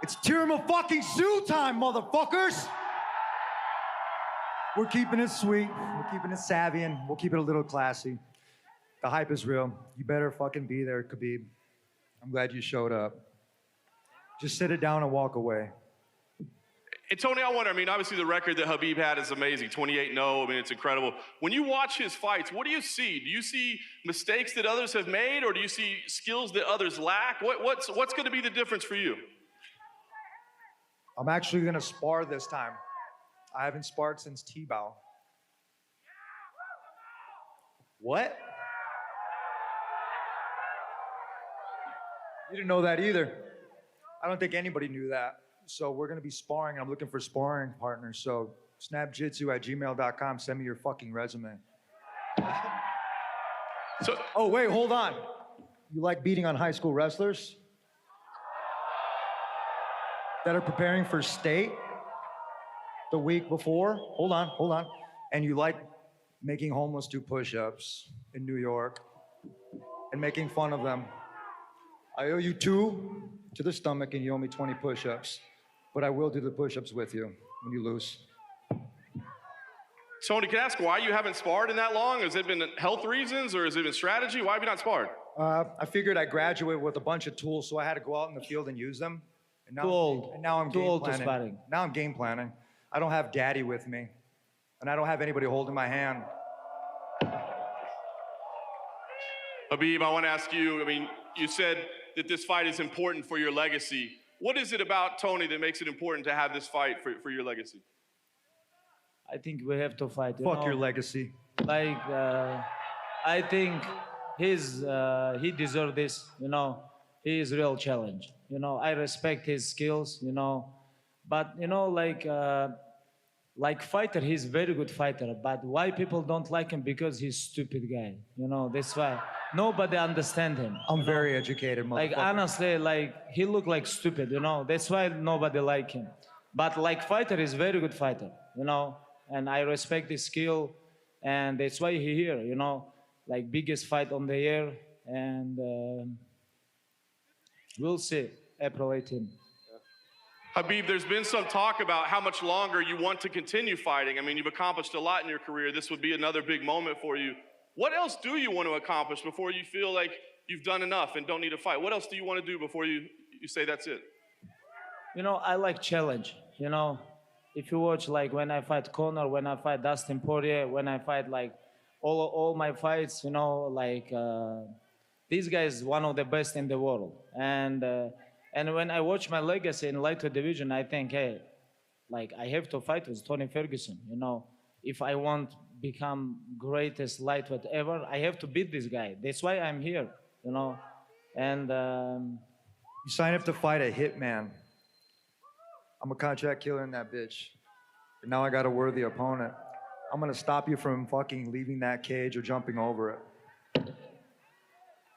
It's Tirama fucking Sue time, motherfuckers! We're keeping it sweet, we're keeping it savvy, and we'll keep it a little classy. The hype is real. You better fucking be there, Khabib. I'm glad you showed up. Just sit it down and walk away. And Tony, I wonder, I mean, obviously the record that Khabib had is amazing, 28-0, I mean, it's incredible. When you watch his fights, what do you see? Do you see mistakes that others have made, or do you see skills that others lack? What's gonna be the difference for you? I'm actually gonna spar this time. I haven't sparred since T-Bow. What? You didn't know that either. I don't think anybody knew that. So we're gonna be sparring. I'm looking for sparring partners. So snapjitsu@gmail.com. Send me your fucking resume. Oh wait, hold on. You like beating on high school wrestlers that are preparing for state the week before? Hold on. And you like making homeless do push-ups in New York and making fun of them. I owe you 2 to the stomach and you owe me 20 push-ups. But I will do the push-ups with you when you lose. Tony, can I ask why you haven't sparred in that long? Has it been health reasons or has it been strategy? Why have you not sparred? I figured I graduated with a bunch of tools, so I had to go out in the field and use them. And now, Too old. And now I'm Too game old to planning. sparring. Now I'm game planning. I don't have daddy with me. And I don't have anybody holding my hand. Khabib, I want to ask you, I mean, you said that this fight is important for your legacy. What is it about Tony that makes it important to have this fight for your legacy? I think we have to fight. Fuck your legacy. Like, I think he deserves this, you know. He is real challenge. You know, I respect his skills, you know. But, you know, like fighter, he's very good fighter. But why people don't like him? Because he's stupid guy. You know, that's why. Nobody understand him. I'm very educated, motherfucker. Like, honestly, like, he look like stupid, you know. That's why nobody like him. But like fighter, he's very good fighter, you know. And I respect his skill. And that's why he here, you know. Like, biggest fight on the year. And we'll see, April 18th. Khabib, there's been some talk about how much longer you want to continue fighting. I mean, you've accomplished a lot in your career. This would be another big moment for you. What else do you want to accomplish before you feel like you've done enough and don't need to fight? What else do you want to do before you say that's it? You know, I like challenge, you know. If you watch, like, when I fight Conor, when I fight Dustin Poirier, when I fight, like, all my fights, you know, like, this guy is one of the best in the world. And when I watch my legacy in lightweight division, I think, hey, like, I have to fight with Tony Ferguson, you know. If I want become greatest lightweight ever, I have to beat this guy. That's why I'm here, you know. And you signed up to fight a hitman. I'm a contract killer in that bitch. And now I got a worthy opponent. I'm gonna stop you from fucking leaving that cage or jumping over it.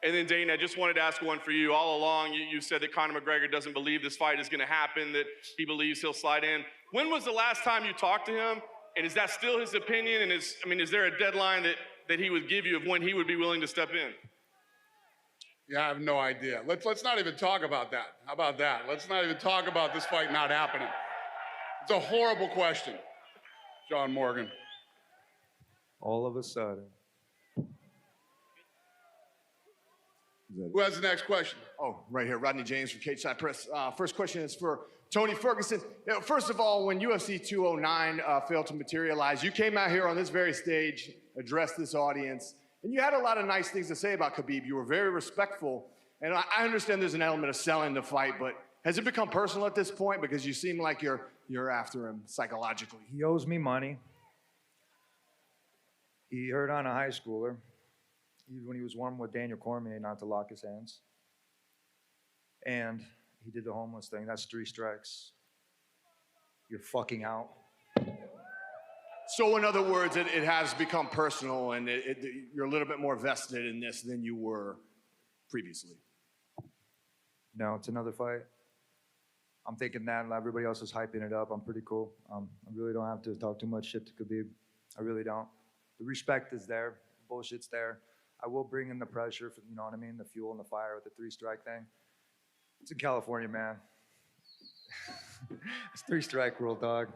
And then, Dana, I just wanted to ask one for you. All along, you said that Conor McGregor doesn't believe this fight is going to happen, that he believes he'll slide in. When was the last time you talked to him? And is that still his opinion? And is there a deadline that he would give you of when he would be willing to step in? Yeah, I have no idea. Let's not even talk about that. How about that? Let's not even talk about this fight not happening. It's a horrible question, John Morgan. All of a sudden. Who has the next question? Oh, right here, Rodney James from Cage Side Press. First question is for Tony Ferguson. You know, first of all, when UFC 209 failed to materialize, you came out here on this very stage, addressed this audience, and you had a lot of nice things to say about Khabib. You were very respectful, and I understand there's an element of selling the fight, but has it become personal at this point? Because you seem like you're after him psychologically. He owes me money. He hurt on a high schooler. Even when he was warm with Daniel Cormier not to lock his hands. And he did the homeless thing. That's 3 strikes. You're fucking out. So in other words, it has become personal and you're a little bit more vested in this than you were previously. No, it's another fight. I'm thinking that everybody else is hyping it up. I'm pretty cool. I really don't have to talk too much shit to Khabib. I really don't. The respect is there. The bullshit's there. I will bring in the pressure, for, you know what I mean? The fuel and the fire with the 3-strike thing. It's in California, man. It's 3-strike rule, dog.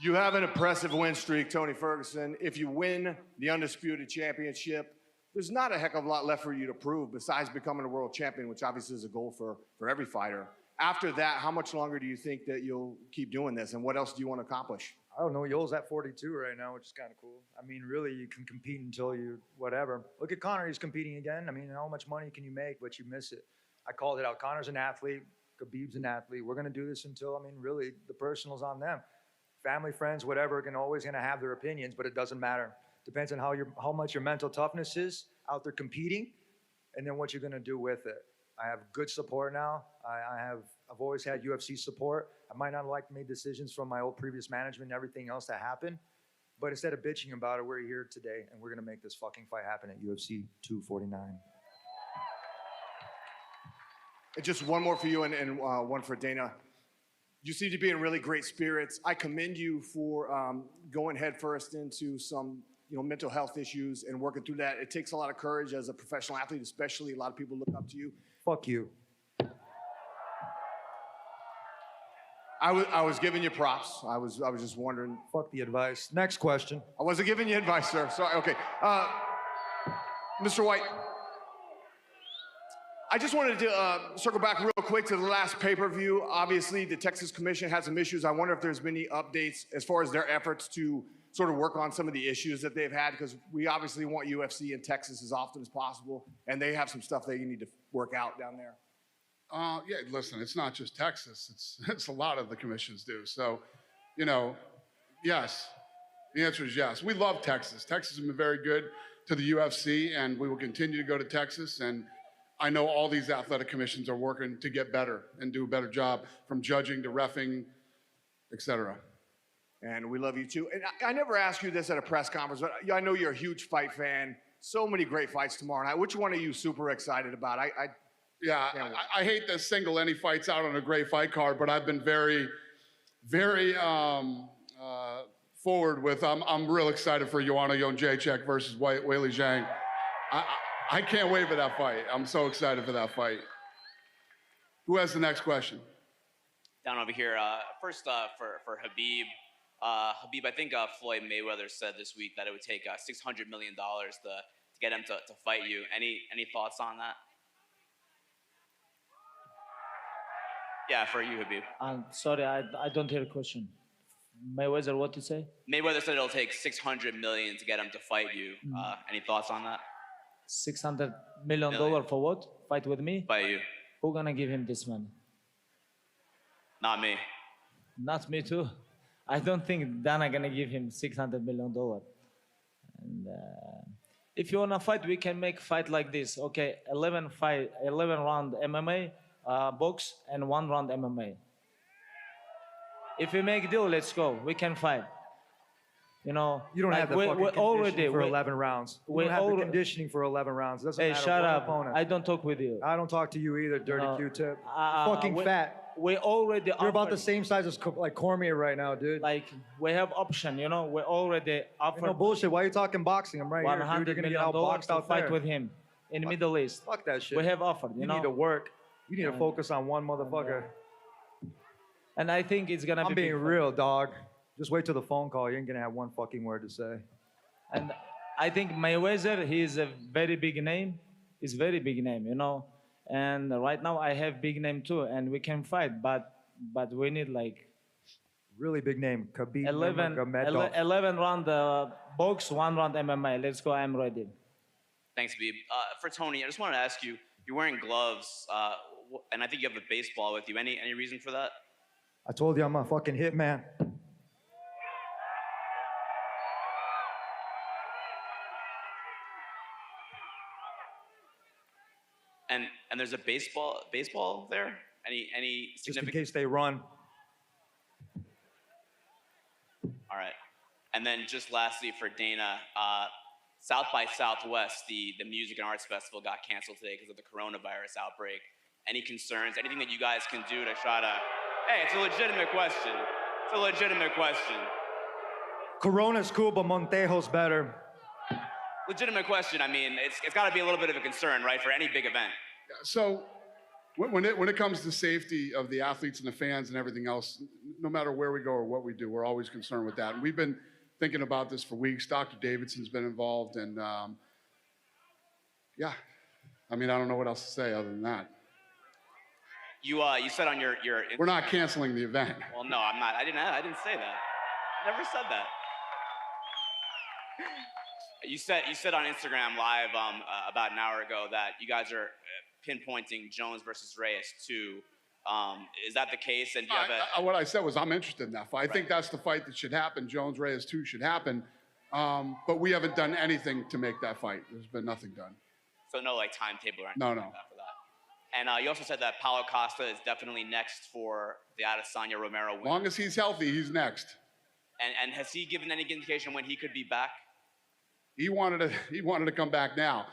You have an impressive win streak, Tony Ferguson. If you win the Undisputed Championship, there's not a heck of a lot left for you to prove besides becoming a world champion, which obviously is a goal for every fighter. After that, how much longer do you think that you'll keep doing this, and what else do you want to accomplish? I don't know. Yoel's at 42 right now, which is kind of cool. I mean, really, you can compete until you whatever. Look at Conor. He's competing again. I mean, how much money can you make, but you miss it? I called it out. Conor's an athlete. Khabib's an athlete. We're going to do this until, I mean, really, the personal's on them. Family, friends, whatever, are always going to have their opinions, but it doesn't matter. Depends on how much your mental toughness is out there competing, and then what you're going to do with it. I have good support now. I've always had UFC support. I might not have liked made decisions from my old previous management and everything else that happened, but instead of bitching about it, we're here today, and we're going to make this fucking fight happen at UFC 249. Just one more for you and one for Dana. You seem to be in really great spirits. I commend you for going headfirst into some mental health issues and working through that. It takes a lot of courage as a professional athlete, especially. A lot of people look up to you. Fuck you. I was giving you props. I was just wondering. Fuck the advice. Next question. I wasn't giving you advice, sir. Sorry. Okay. Mr. White, I just wanted to circle back real quick to the last pay-per-view. Obviously, the Texas Commission had some issues. I wonder if there's been any updates as far as their efforts to sort of work on some of the issues that they've had, because we obviously want UFC in Texas as often as possible, and they have some stuff they need to work out down there. Yeah, listen, it's not just Texas. It's a lot of the commissions do. So, yes. The answer is yes. We love Texas. Texas has been very good to the UFC, and we will continue to go to Texas. And I know all these athletic commissions are working to get better and do a better job, from judging to reffing, et cetera. And we love you too. And I never asked you this at a press conference, but I know you're a huge fight fan. So many great fights tomorrow night. Which one are you super excited about? I hate to single any fights out on a great fight card, but I've been very, very forward with. I'm real excited for Joanna Jędrzejczyk versus Weili Zhang. I can't wait for that fight. I'm so excited for that fight. Who has the next question? Down over here. First for Khabib. Khabib, I think Floyd Mayweather said this week that it would take $600 million to get him to fight you. Any thoughts on that? Yeah, for you, Khabib. I'm sorry, I don't hear the question. Mayweather, what you say? Mayweather said it'll take $600 million to get him to fight you. Any thoughts on that? $600 million for what? Fight with me? Fight you. Who gonna give him this money? Not me. Not me too. I don't think Dana gonna give him $600 million. And if you wanna fight, we can make fight like this. Okay, 11 round MMA, box, and 1 round MMA. If we make deal, let's go. We can fight. You don't have the fucking conditioning for 11 rounds. You don't have the conditioning for 11 rounds. It doesn't matter shut what up. opponent. I don't talk with you. I don't talk to you either, dirty Q-tip. Fucking fat. We already You're about the same size as like Cormier right now, dude. Like, we have option, we already offered. No bullshit. Why are you talking boxing? I'm right here, dude. You're gonna get outboxed out fight there. with him in the Middle East. Fuck that shit. We have offered, You need to work. You need to focus on one motherfucker. And I think it's gonna be. I'm being real, dog. Just wait till the phone call. You ain't gonna have one fucking word to say. And I think Mayweather, he is a very big name. He's very big name, And right now I have big name too, and we can fight, but we need like really big name. Khabib 11 round box, 1 round MMA. Let's go. I'm ready. Thanks, Khabib. For Tony, I just wanted to ask you. You're wearing gloves, and I think you have a baseball with you. Any reason for that? I told you I'm a fucking hitman. And there's a baseball there? Any significant? Just in case they run. All right. And then just lastly for Dana, South by Southwest, the Music and Arts Festival got canceled today because of the coronavirus outbreak. Any concerns? Anything that you guys can do to try to... Hey, it's a legitimate question. It's a legitimate question. Corona's cool, but Montejo's better. Legitimate question. I mean, it's got to be a little bit of a concern, right, for any big event. So, When it comes to safety of the athletes and the fans and everything else, no matter where we go or what we do, we're always concerned with that. And we've been thinking about this for weeks. Dr. Davidson's been involved, and yeah, I mean, I don't know what else to say other than that. You said on your We're not canceling the event. Well, no, I'm not. I didn't say that. I never said that. You said on Instagram Live about an hour ago that you guys are pinpointing Jones versus Reyes too. Is that the case? And do you have What I said was I'm interested in that fight. I think that's the fight that should happen. Jones Reyes 2 should happen, but we haven't done anything to make that fight. There's been nothing done. So no like timetable or anything No. like that for that. And you also said that Paulo Costa is definitely next for the Adesanya Romero win. As long as he's healthy, he's next. And has he given any indication when he could be back? He wanted to come back now.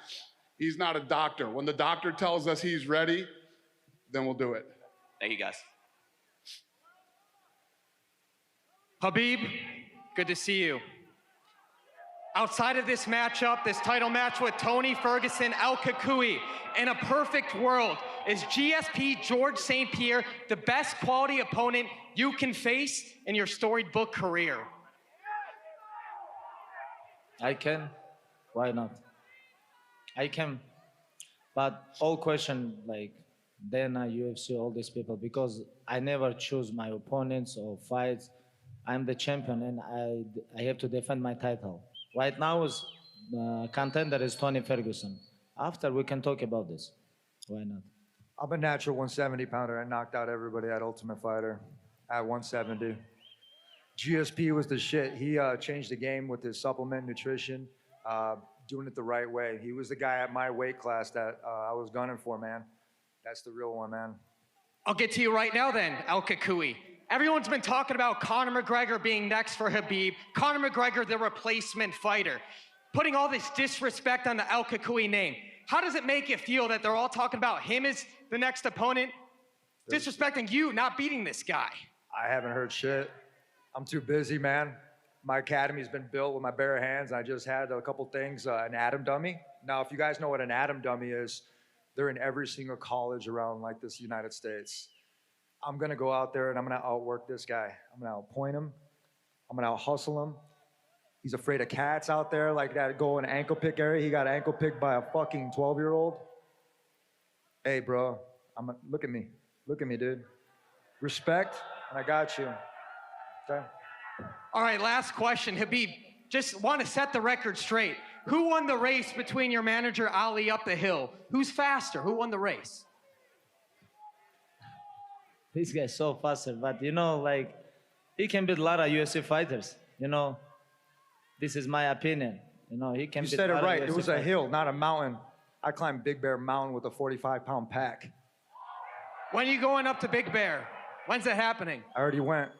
He's not a doctor. When the doctor tells us he's ready, then we'll do it. Thank you, guys. Khabib, good to see you. Outside of this matchup, this title match with Tony Ferguson, El Kakui, in a perfect world, is GSP George St. Pierre the best quality opponent you can face in your storied book career? I can. Why not? I can. But all question like Dana, UFC, all these people, because I never choose my opponents or fights. I'm the champion and I have to defend my title. Right now is contender is Tony Ferguson. After we can talk about this. Why not? I'm a natural 170 pounder. I knocked out everybody at Ultimate Fighter at 170. GSP was the shit. He changed the game with his supplement nutrition, doing it the right way. He was the guy at my weight class that I was gunning for, man. That's the real one, man. I'll get to you right now then, El Kakui. Everyone's been talking about Conor McGregor being next for Khabib. Conor McGregor, the replacement fighter. Putting all this disrespect on the El Kakui name. How does it make you feel that they're all talking about him as the next opponent? Disrespecting you, not beating this guy. I haven't heard shit. I'm too busy, man. My academy's been built with my bare hands. I just had a couple things, an atom dummy. Now, if you guys know what an atom dummy is, they're in every single college around like this United States. I'm gonna go out there and I'm gonna outwork this guy. I'm gonna outpoint him. I'm gonna out-hustle him. He's afraid of cats out there like that go in ankle pick area. He got ankle picked by a fucking 12-year-old. Hey, bro, look at me. Look at me, dude. Respect, and I got you. Okay? All right, last question. Khabib, just want to set the record straight. Who won the race between your manager, Ali, up the hill? Who's faster? Who won the race? This guy's so faster, but you know, like, he can beat a lot of UFC fighters, you know. This is my opinion. You know, he can You beat said a it lot right. of It UFC was a fighters. hill, not a mountain. I climbed Big Bear Mountain with a 45-pound pack. When are you going up to Big Bear? When's it happening? I already went.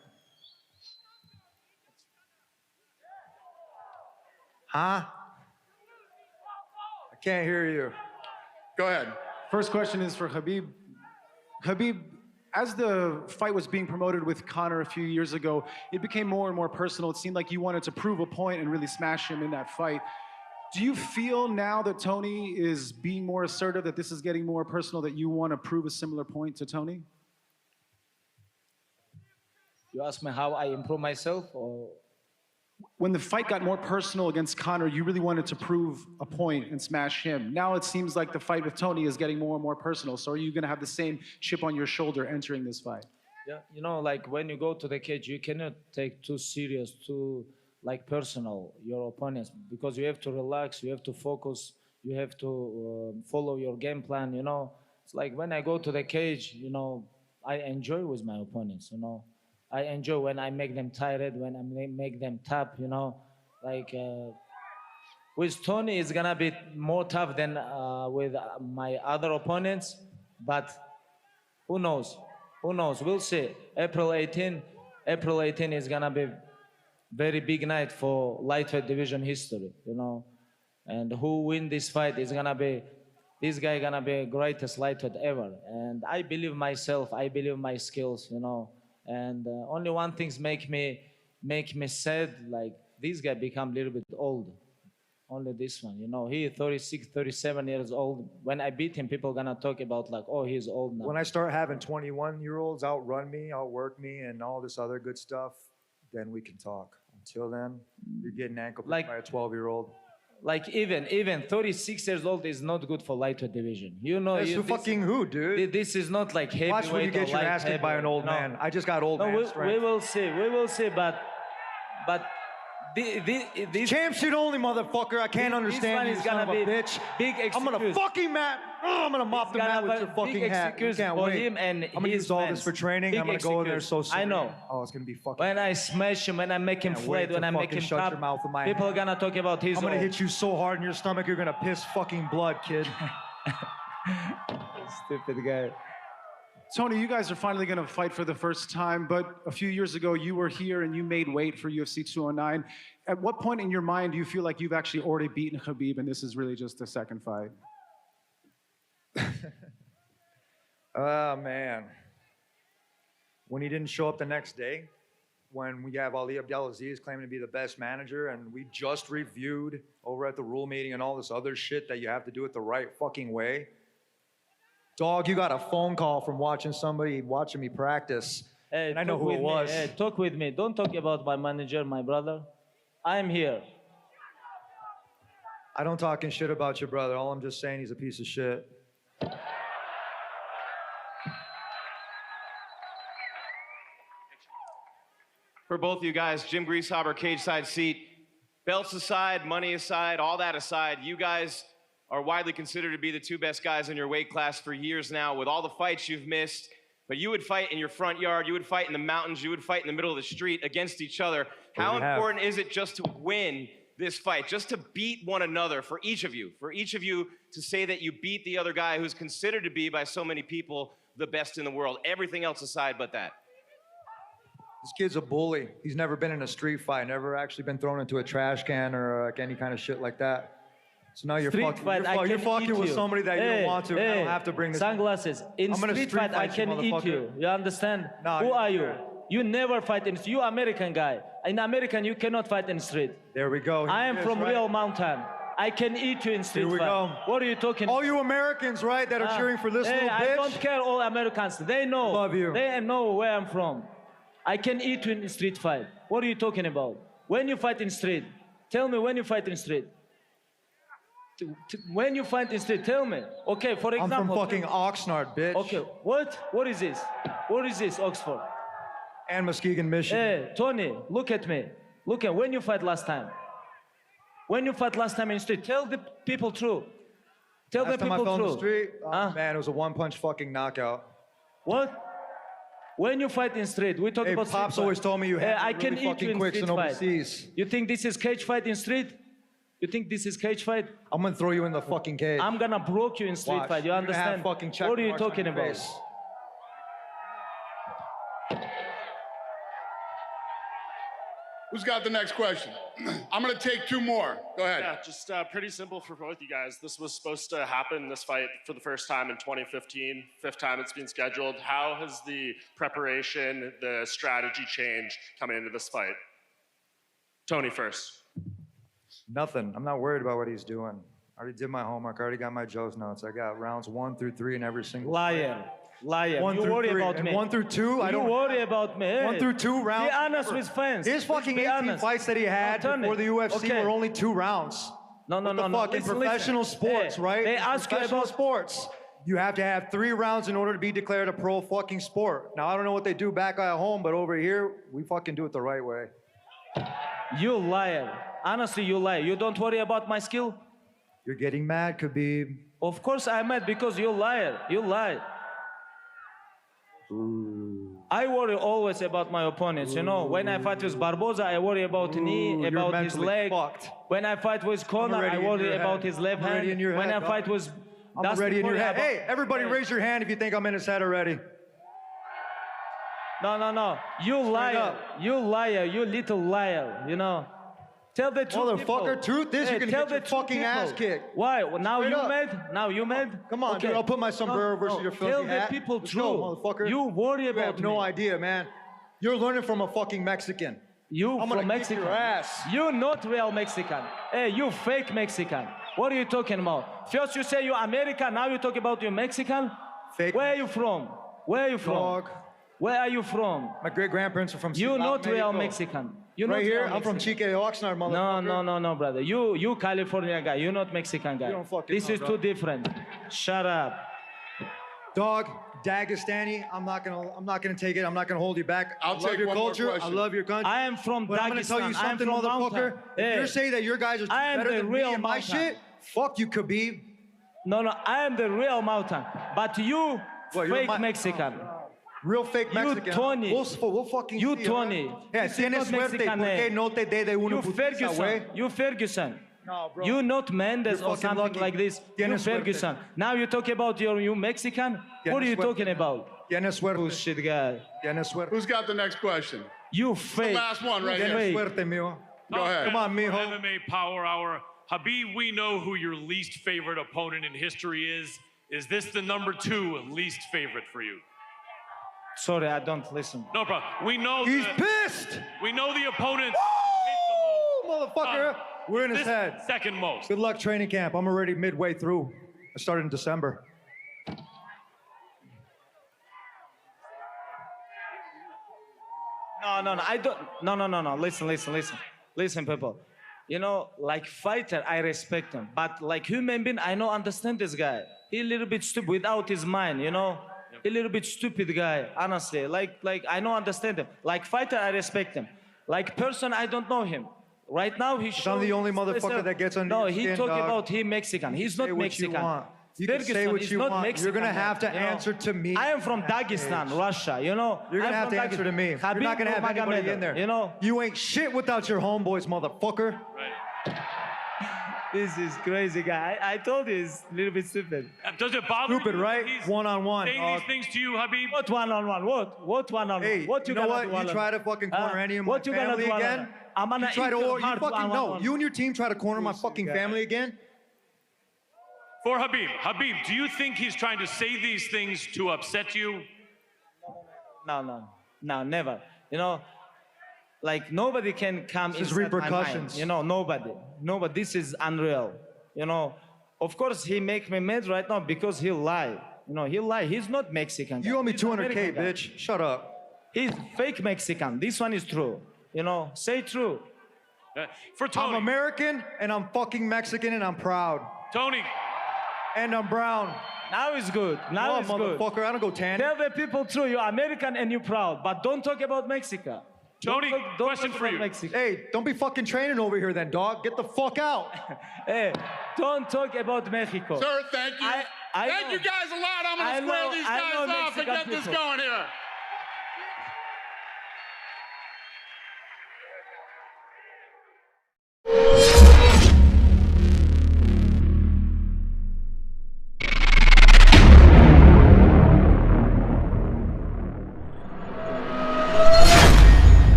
Huh? I can't hear you. Go ahead. First question is for Khabib. Khabib, as the fight was being promoted with Conor a few years ago, it became more and more personal. It seemed like you wanted to prove a point and really smash him in that fight. Do you feel now that Tony is being more assertive, that this is getting more personal, that you want to prove a similar point to Tony? You ask me how I improve myself, or When the fight got more personal against Conor, you really wanted to prove a point and smash him. Now it seems like the fight with Tony is getting more and more personal. So are you going to have the same chip on your shoulder entering this fight? yeah, you know, like when you go to the cage, you cannot take too serious, too like personal your opponents, because you have to relax, you have to focus, you have to follow your game plan. You know, it's like when I go to the cage, you know, I enjoy with my opponents. You know, I enjoy when I make them tired, when I make them tap. You know, like with Tony, it's gonna be more tough than with my other opponents, but who knows? Who knows? We'll see. April 18 is gonna be very big night for lightweight division history, you know. And who win this fight is gonna be, this guy gonna be greatest lightweight ever. And I believe myself, I believe my skills, you know. And only one thing make me sad, like this guy become a little bit old. Only this one. You know, he 36, 37 years old. When I beat him, people gonna talk about like, oh, he's old now. When I start having 21-year-olds outrun me, outwork me, and all this other good stuff, then we can talk. Until then, you're getting ankle Like- by a 12-year-old. Like even 36 years old is not good for lightweight division. You know, That's you, who fucking who, dude? this is not like heavyweight. Watch when you get or your light ass kicked by an old heavyweight, man. I just got old No, man we strength. will see. We will see. But this Champ shit only, motherfucker. I can't This understand one you, is son gonna of a be bitch. big I'm gonna excuse. fucking I'm gonna mop the mat with your fucking big hat. You excuse can't for wait. him and I'm gonna his use all fans. this for training. Big I'm gonna go in there so excuse. I serene. know. Oh, it's gonna be fucking. When I smash him, when I make him Can't flat, wait when to I make fucking him shut tap, your mouth with my people are hand. gonna talk about his I'm gonna old. hit you so hard in your stomach, you're gonna piss fucking blood, kid. Stupid guy. Tony, you guys are finally going to fight for the first time, but a few years ago you were here and you made weight for UFC 209. At what point in your mind do you feel like you've actually already beaten Khabib and this is really just a second fight? Oh, man. When he didn't show up the next day, when we have Ali Abdelaziz claiming to be the best manager, and we just reviewed over at the rule meeting and all this other shit that you have to do it the right fucking way. Dog, you got a phone call from watching me practice. Hey, And I know talk who with it me. was. Hey, talk with me. Don't talk about my manager, my brother. I'm here. I don't talking shit about your brother. All I'm just saying, he's a piece of shit. For both of you guys, Jim Greasehaber, cage side seat. Belts aside, money aside, all that aside, you guys are widely considered to be the two best guys in your weight class for years now. With all the fights you've missed, but you would fight in your front yard, you would fight in the mountains, you would fight in the middle of the street against each other. How we have. important is it just to win this fight, just to beat one another for each of you to say that you beat the other guy who's considered to be by so many people the best in the world, everything else aside but that? This kid's a bully. He's never been in a street fight, never actually been thrown into a trash can or like any kind of shit like that. So now you're Street fucking, fight, I you're can fucking eat with you. somebody that you don't want to. I don't have to bring this. Sunglasses. In I'm gonna street street fight, I fight you, can eat motherfucker. you. You understand? No, Who you're are you? scared. You never fight in. You American guy. In American, you cannot fight in street. There we go. I am Here it is, from right? real mountain. I can eat you in street Here we fight. go. What are you talking? All you Americans, right, that are cheering for this hey, little I bitch. don't care. All Americans, they know. Love you. They know where I'm from. I can eat you in street fight. What are you talking about? When you fight in street, tell me when you fight in street. When you fight in street, tell me. Okay, for I'm example. from fucking Oxnard, bitch. Okay, what? What is this? What is this, Oxford? And Muskegon, Michigan. Hey, Tony, look at me. Look at when you fight last time. When you fight last time in street, tell the people true. Tell Last the time I people fell in the true. street, oh, Huh? man, it was a one-punch fucking knockout. What? When you fight in street, we talk Hey, about street Pops fight. always told me you Hey, had I it can really eat fucking you in quick street and fight. overseas. You think this is cage fight in street? You think this is cage fight? I'm gonna throw you in the fucking cage. I'm gonna broke you in street Watch. fight. You You're gonna have understand? fucking check What are you marks on talking your about? face. Who's got the next question? I'm gonna take two more. Go ahead. Yeah, just pretty simple for both you guys. This was supposed to happen, this fight, for the first time in 2015, fifth time it's been scheduled. How has the preparation, the strategy changed coming into this fight? Tony first. Nothing. I'm not worried about what he's doing. I already did my homework. I already got my Joe's notes. I got rounds 1 through 3 in every single. Liar. Liar. 1 you through worry 3. about And me. 1 through 2, I You don't. worry about me. Hey, 1 through 2 rounds. Be honest with fans. His fucking Be 18 honest. fights that he had Tony, before the UFC okay. were only 2 rounds. No, no, What no, the no. fuck? In Listen, professional listen. sports, Hey, right? They In ask you professional about sports. You have to have 3 rounds in order to be declared a pro fucking sport. Now, I don't know what they do back at home, but over here, we fucking do it the right way. You liar. Honestly, you lie. You don't worry about my skill? You're getting mad, Khabib. Of course I'm mad because you liar. You lie. I worry always about my opponents. You know, when I fight with Barboza, I worry about knee, You're about his mentally leg. fucked. When I fight with Conor, already I in worry your about head. his left I'm already hand. in your When head, I fight dog. with I'm Dustin already in your Poirier, head. Hey, everybody raise your hand if you think I'm in his head already. No, no, no. You liar. up. You liar. You little liar. You know. Tell the truth, Motherfucker, people. truth is you're gonna tell get your the truth, fucking ass people. kicked. Why? Well, now Straight you up. mad? Now you mad? Come on, dude. I'll put my sombrero versus your filthy Tell hat. the people Let's true. go, motherfucker. You worry You about have no me. idea, man. You're learning from a fucking Mexican. You I'm gonna from kick Mexico. your ass. You not real Mexican. Hey, you fake Mexican. What are you talking about? First you say you American, now you talk about you Mexican. Fake. Where are you from? Where are you from? Dog. Where are you from? My great grandparents are from You South not real Mexico. Mexican. You Right not here, real I'm from Mexican. Chique Oxnard, motherfucker. No, brother. You California guy. You not Mexican guy. You don't fucking This know, is bro. too different. Shut up. Dog, Dagestani, I'm not gonna take it. I'm not gonna hold you back. I'll I love take your one more culture. I question. love your country. I am from But I'm gonna tell you Dagestan. I am something, from motherfucker. mountain. If Hey, you say that your guys are I am better the than me real and my mountain. shit, fuck you, Khabib. No, I am the real mountain. But you What, you're fake my- Mexican. Real fake Mexican. Tony. We'll fucking You see, Tony. alright? Yeah, This is tienes not suerte Mexican porque name. no te dé de una You putiza, Ferguson. güey. You Ferguson. No, bro. You not Mendes You're or fucking something lucky. like this. You Tienes suerte. Ferguson. Now you talk about you Mexican. What are Tienes you suerte. talking about? Tienes suerte. Bullshit guy. Tienes suerte. Who's got the next question? You The fake. last one right Tienes here. suerte, mijo. Go ahead. Come on, mijo. MMA Power Hour. Habib, we know who your least favorite opponent in history is. Is this the number 2 least favorite for you? Sorry, I don't listen. No problem. We know He's the, pissed. we know the opponent Woo, motherfucker. We're in his this head. second most. Good luck training camp. I'm already midway through. I started in December. No. I don't. No. Listen, people. You know, like fighter, I respect him. But like human being, I don't understand this guy. He a little bit stupid without his mind, you know? A little bit stupid guy, honestly. Like I don't understand him. Like fighter, I respect him. Like person, I don't know him. Right now, he's I'm the only motherfucker that gets under No, your he skin, talk dog. about he Mexican. He's Say not what you Mexican. want. You can say Ferguson what is you not want. Mexican, You're gonna have to you know? answer to me. I am from Dagestan, Russia, you know? You're gonna I'm have to from answer to me. Khabib You're not gonna have anybody Nurmagomedov, in there. You know? You ain't shit without your homeboys, motherfucker. This is crazy guy. I told you he's a little bit stupid. Does it bother Stupid, you? right? He's One-on-one. saying these things to you, Habib? What one-on-one? What one-on-one? Hey, What you know gonna what? do You one-on-one? try to fucking corner any of my what you gonna family do again? one-on-one? I'm gonna You try eat to, your you heart fucking no. one-on-one. You and your team try to corner my fucking family again. For Habib, do you think he's trying to say these things to upset you? No, never. You know, like nobody can come This is inside my mind. repercussions. You know, nobody. This is unreal. You know, of course he make me mad right now because he lie. You know, he lie. He's not Mexican. You owe me He's 200K, American guy. bitch. Shut up. He's fake Mexican. This one is true. You know, say true. For I'm Tony, American and I'm fucking Mexican and I'm proud. Tony, And I'm brown. Now it's good. Now Oh, it's good. motherfucker, I don't go tan. Tell the people true. You're American and you're proud, but don't talk about Mexico. Tony, Don't question talk for about you. Mexico. Hey, don't be fucking training over here then, dog. Get the fuck out. Hey, don't talk about Mexico. Sir, thank you. I Thank know- you guys a lot. I'm going I to square know- these I guys know off and Mexican get this people. going here.